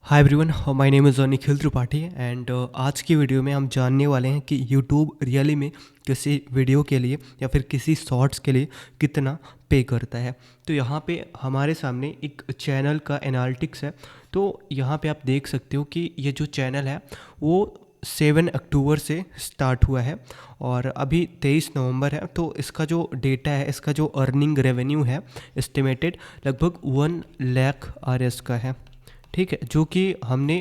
Hi everyone, my name is Nikhil Tripathi and आज की video में हम जानने वाले हैं कि यूट्यूब रियली में किसी वीडियो के लिए या फिर किसी शॉर्ट्स के लिए कितना पे करता है। तो यहाँ पे हमारे सामने एक चैनल का एनालिटिक्स है। तो यहाँ पे आप देख सकते हो कि ये जो चैनल है वो 7 अक्टूबर से स्टार्ट हुआ है और अभी 23 नवंबर है। तो इसका जो डेटा है, इसका जो अर्निंग रेवेन्यू है एस्टिमेटेड लगभग 1 लाख RS का है। ठीक है, जो कि हमने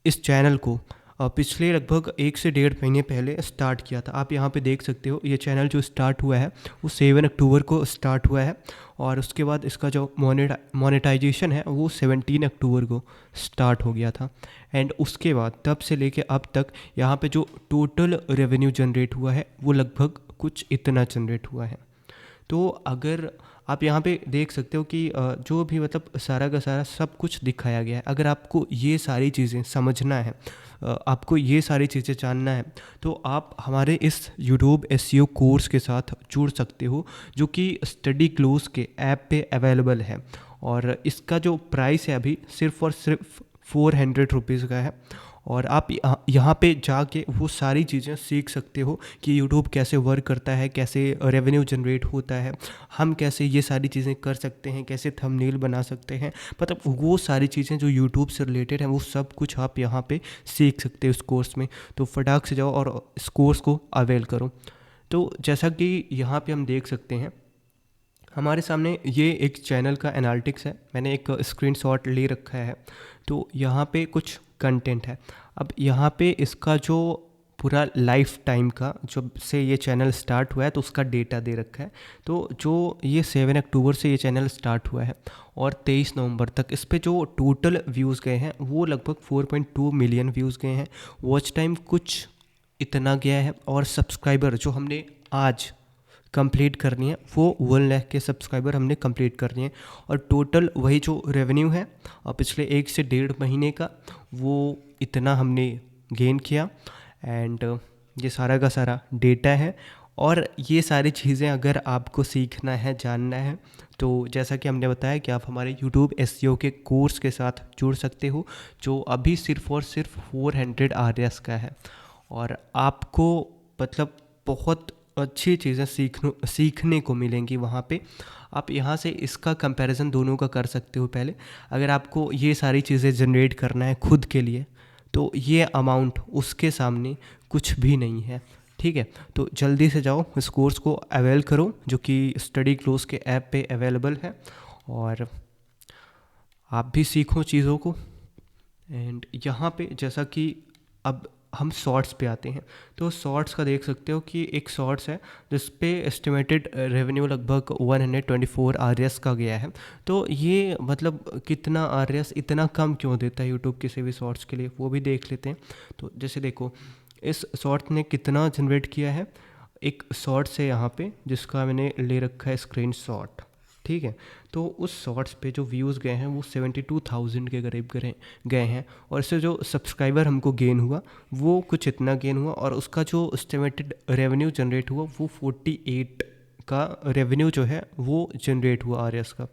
इस चैनल को पिछले लगभग 1 से 1.5 महीने पहले स्टार्ट किया था। आप यहाँ पे देख सकते हो ये चैनल जो स्टार्ट हुआ है वो 7 अक्टूबर को स्टार्ट हुआ है और उसके बाद इसका जो मोनेटाइजेशन है वो 17 अक्टूबर को स्टार्ट हो गया था। एंड उसके बाद तब से लेके अब तक यहाँ पे जो टोटल रेवेन्यू जनरेट हुआ है वो लगभग कुछ इतना जनरेट हुआ है। तो अगर आप यहाँ पे देख सकते हो कि जो भी मतलब सारा का सारा सब कुछ दिखाया गया है। अगर आपको ये सारी चीज़ें समझना है, आपको ये सारी चीज़ें जानना है, तो आप हमारे इस यूट्यूब SEO कोर्स के साथ जुड़ सकते हो, जो कि स्टडी क्लोज के ऐप पे अवेलेबल है। और इसका जो प्राइस है अभी सिर्फ और सिर्फ 400 रुपीज़ का है। और आप यहाँ पे जाके वो सारी चीज़ें सीख सकते हो कि यूट्यूब कैसे वर्क करता है, कैसे रेवेन्यू जनरेट होता है, हम कैसे ये सारी चीज़ें कर सकते हैं, कैसे थंबनेल बना सकते हैं। मतलब वो सारी चीज़ें जो यूट्यूब से रिलेटेड हैं वो सब कुछ आप यहाँ पे सीख सकते हो इस कोर्स में। तो फटाक से जाओ और इस कोर्स को अवेल करो। तो जैसा कि यहाँ पे हम देख सकते हैं हमारे सामने ये एक चैनल का एनालिटिक्स है। मैंने एक स्क्रीनशॉट ले रखा है। तो यहाँ पे कुछ कंटेंट है। अब यहाँ पे इसका जो पूरा लाइफ टाइम का जब से ये चैनल स्टार्ट हुआ है तो उसका डेटा दे रखा है। तो जो ये 7 अक्टूबर से ये चैनल स्टार्ट हुआ है और 23 नवंबर तक इस पे जो टोटल व्यूज़ गए हैं वो लगभग 4.2 मिलियन व्यूज़ गए हैं। वॉच टाइम कुछ इतना गया है और सब्सक्राइबर जो हमने आज कंप्लीट करनी है वो 1 लाख के सब्सक्राइबर हमने कंप्लीट करनी है। और टोटल वही जो रेवेन्यू है और पिछले 1 से 1.5 महीने का वो इतना हमने गेन किया। एंड ये सारा का सारा डेटा है। और ये सारी चीज़ें अगर आपको सीखना है, जानना है, तो जैसा कि हमने बताया कि आप हमारे YouTube SEO के कोर्स के साथ जुड़ सकते हो, जो अभी सिर्फ और सिर्फ 400 RS का है। और आपको मतलब बहुत अच्छी चीज़ें सीखने को मिलेंगी वहाँ पे। आप यहाँ से इसका कंपैरिजन दोनों का कर सकते हो। पहले अगर आपको ये सारी चीज़ें जनरेट करना है खुद के लिए तो ये अमाउंट उसके सामने कुछ भी नहीं है। ठीक है, तो जल्दी से जाओ इस कोर्स को अवेल करो, जो कि स्टडी क्लोज के ऐप पे अवेलेबल है, और आप भी सीखो चीज़ों को। एंड यहाँ पे जैसा कि अब हम शॉर्ट्स पे आते हैं, तो शॉर्ट्स का देख सकते हो कि एक शॉर्ट्स है जिस पे एस्टिमेटेड रेवेन्यू लगभग 124 RS का गया है। तो ये मतलब कितना RS इतना कम क्यों देता है यूट्यूब किसी भी शॉर्ट्स के लिए, वो भी देख लेते हैं। तो जैसे देखो इस शॉर्ट ने कितना जनरेट किया है। एक शॉर्ट्स है यहाँ पे जिसका मैंने ले रखा है स्क्रीनशॉट। ठीक है, तो उस शॉर्ट्स पे जो व्यूज़ गए हैं वो 72,000 के करीब गए हैं। और इससे जो सब्सक्राइबर हमको गेन हुआ वो कुछ इतना गेन हुआ, और उसका जो एस्टिमेटेड रेवेन्यू जनरेट हुआ वो 48 का रेवेन्यू जो है वो जनरेट हुआ RS का।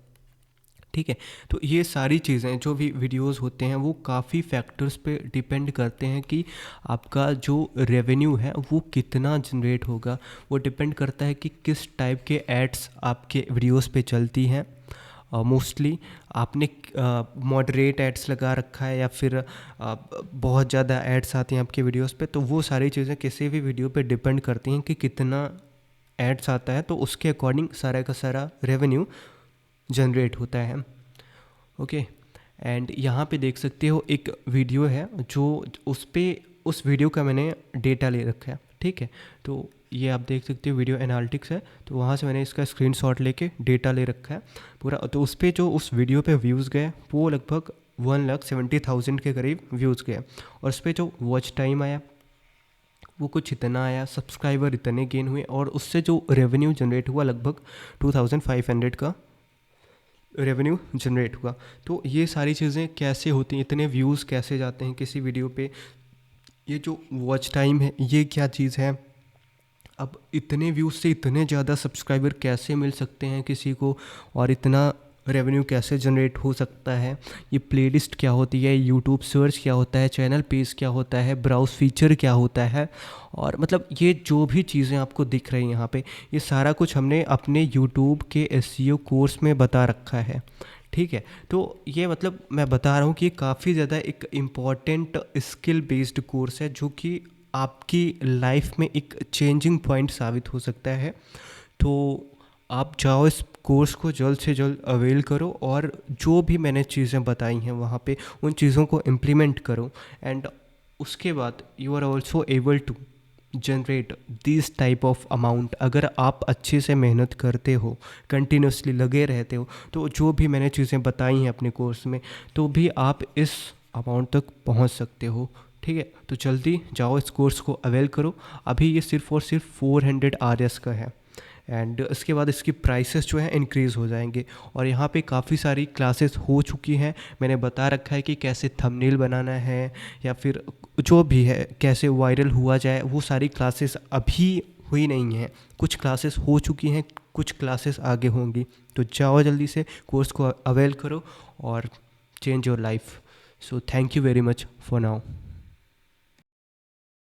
ठीक है, तो ये सारी चीज़ें जो भी वीडियोस होते हैं वो काफ़ी फैक्टर्स पे डिपेंड करते हैं कि आपका जो रेवेन्यू है वो कितना जनरेट होगा। वो डिपेंड करता है कि किस टाइप के एड्स आपके वीडियोस पे चलती हैं। मोस्टली आपने मॉडरेट एड्स लगा रखा है या फिर बहुत ज़्यादा एड्स आती हैं आपके वीडियोस पे, तो वो सारी चीज़ें किसी भी वीडियो पे डिपेंड करती हैं कि कितना एड्स आता है, तो उसके अकॉर्डिंग सारा का सारा रेवेन्यू जनरेट होता है। ओके, एंड यहाँ पे देख सकते हो एक वीडियो है जो उस वीडियो का मैंने डेटा ले रखा है। ठीक है, तो ये आप देख सकते हो वीडियो एनालिटिक्स है, तो वहाँ से मैंने इसका स्क्रीनशॉट लेके डेटा ले रखा है पूरा। तो उस पर जो उस वीडियो पे व्यूज़ गए वो लगभग 1,70,000 के करीब व्यूज़ गए। और उस पर जो वॉच टाइम आया वो कुछ इतना आया, सब्सक्राइबर इतने गेन हुए, और उससे जो रेवेन्यू जनरेट हुआ लगभग 2,500 का रेवेन्यू जनरेट हुआ। तो ये सारी चीज़ें कैसे होती हैं, इतने व्यूज़ कैसे जाते हैं किसी वीडियो पे, ये जो वॉच टाइम है ये क्या चीज़ है, अब इतने व्यूज़ से इतने ज़्यादा सब्सक्राइबर कैसे मिल सकते हैं किसी को, और इतना रेवेन्यू कैसे जनरेट हो सकता है, ये प्लेलिस्ट क्या होती है, यूट्यूब सर्च क्या होता है, चैनल पेज क्या होता है, ब्राउज फीचर क्या होता है, और मतलब ये जो भी चीज़ें आपको दिख रही हैं यहाँ पे, ये सारा कुछ हमने अपने यूट्यूब के एसईओ कोर्स में बता रखा है। ठीक है, तो ये मतलब मैं बता रहा हूँ कि ये काफ़ी ज़्यादा एक इम्पॉर्टेंट स्किल बेस्ड कोर्स है जो कि आपकी लाइफ में एक चेंजिंग पॉइंट साबित हो सकता है। तो आप जाओ इस कोर्स को जल्द से जल्द अवेल करो और जो भी मैंने चीज़ें बताई हैं वहाँ पे उन चीज़ों को इम्प्लीमेंट करो, एंड उसके बाद you are also able to generate this type of amount. अगर आप अच्छे से मेहनत करते हो, कंटिन्यूसली लगे रहते हो, तो जो भी मैंने चीज़ें बताई हैं अपने कोर्स में, तो भी आप इस अमाउंट तक पहुंच सकते हो। ठीक है, तो जल्दी जाओ इस कोर्स को अवेल करो। अभी ये सिर्फ और सिर्फ 400 RS का है, एंड इसके बाद इसकी प्राइसेस जो है इंक्रीज़ हो जाएंगे। और यहाँ पे काफ़ी सारी क्लासेस हो चुकी हैं, मैंने बता रखा है कि कैसे थंबनेल बनाना है या फिर जो भी है कैसे वायरल हुआ जाए, वो सारी क्लासेस अभी हुई नहीं हैं। कुछ क्लासेस हो चुकी हैं, कुछ क्लासेस आगे होंगी। तो जाओ जल्दी से कोर्स को अवेल करो और change your life. So thank you very much for now.